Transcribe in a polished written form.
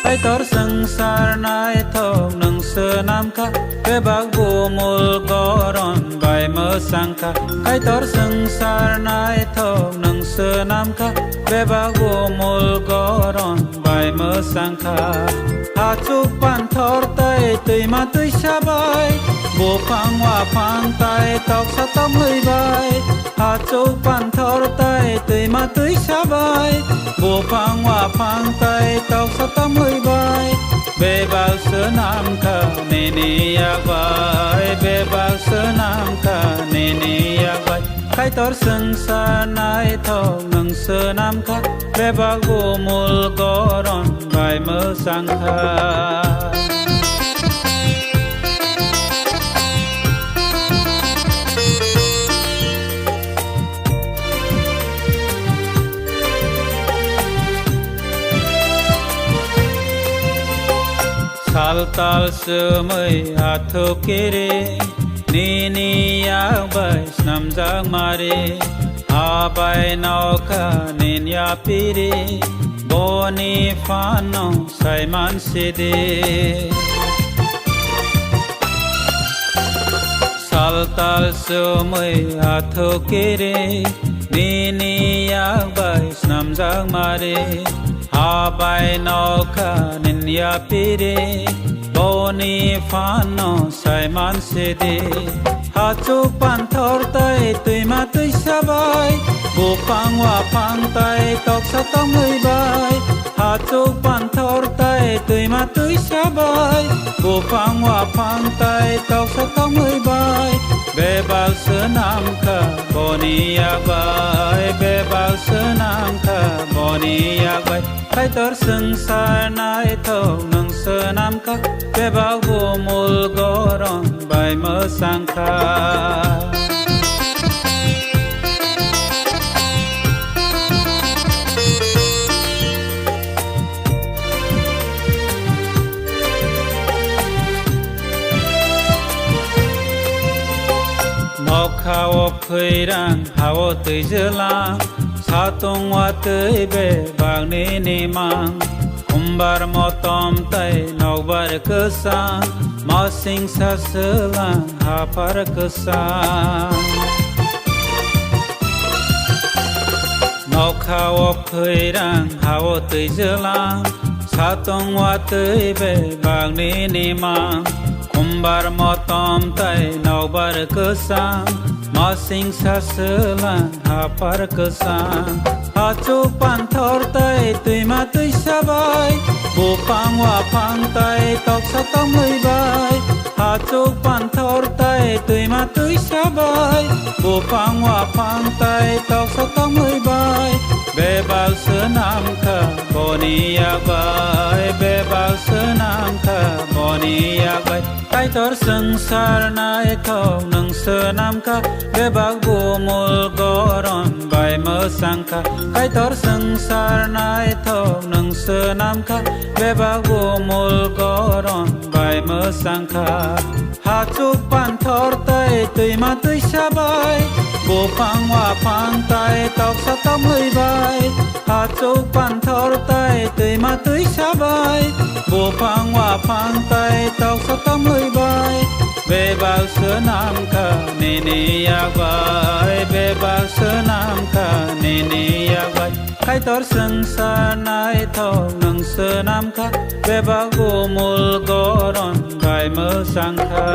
Ai tor sengsar nai thok nang senamka bebak bumul goron bai mesangka. Ai tor sengsar nai thok nang senamka bebak bumul goron bai mesangka. Hachuk pan thor tai tui ma tui sabai bu phang wa phang tai tok sa tom hơi bai. Hachuk pan thor tai tui ma tui sabai bu phang wa phang tai tok sa tom hơi bai. Be bao sơ nam ka ne ni yak bai be bao sơ nam ka ne ni yak bai. Khai tor sengsar nai thok nang sơ nam ka be bak bu mul goron bai mesangka. Saltal semai atho kere ni ni yak bai snam jak mare abai nauka nin ya pire boni fano saiman sede. Saltal semai atho kere ni ni yak bai snam jak mare abai nauka nin ya pire boni fano saiman sede. Hachuk pan thor tai tui ma tui sabai bu phang wa phang tai tok sa tom hơi bai. Hachuk pan thor tai tui ma tui sabai bu phang wa phang tai tok sa tom hơi bai. Be bao sơ nam ka boni yak bai be bao sơ nam ka boni yak bai. Khai tor sengsar nai thok nang sơ nam ka be bak bu mul goron bai mesangka. Ngọc hào khơi rang hào tươi jelang satung wa tươi be bak ni ni mang. Umbar motom tai nokbar kesang masing sa selang hapar kesang. Ngọc hào khơi rang hào tươi jelang satung wa tươi be bak ni ni mang. Umbar motom tai nokbar kesang masing sa selang hapar kesang. Hachuk pan thor tai tui ma tui sabai bu phang wa phang tai tok sa tom hơi bai. Hachuk pan thor tai tui ma tui sabai bu phang wa phang tai tok sa tom hơi bai. Be bao sơ nam ka boni yak bai be bao sơ nam ka boni yak bai. Khai tor sengsar nai thok nang sơ nam ka be bak bu mul goron bai mesangka. Khai tor sengsar nai thok nang sơ nam ka be bak bu mul goron bai mesangka. Hachuk pan thor tai tui ma tui sabai bu phang wa phang tai tok sa tom hơi bai. Hachuk pan thor tai tui ma tui sabai bu phang wa phang tai tok sa tom hơi bai. Be bao sơ nam ka ni ni yak bai be bao sơ nam ka ni ni yak bai. Khai tor sengsar nai thok nang sơ nam ka be bak bu mul goron bai mesangka.